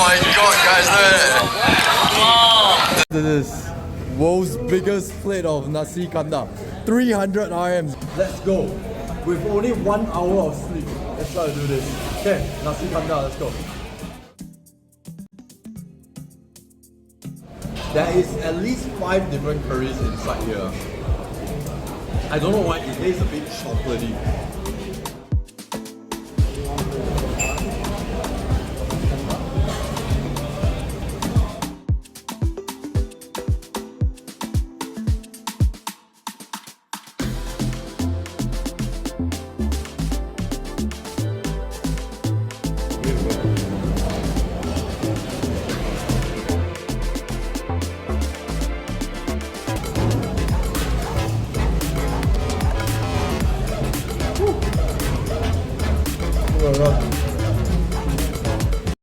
my god, guys, look at it. This is world's biggest plate of nasi kandar. 300 RMs. Let's go. With only 1 hour of sleep. Let's try to do this. Okay, nasi kandar, let's go. There is at least 5 different curries inside here. I don't know why it tastes a bit chocolatey.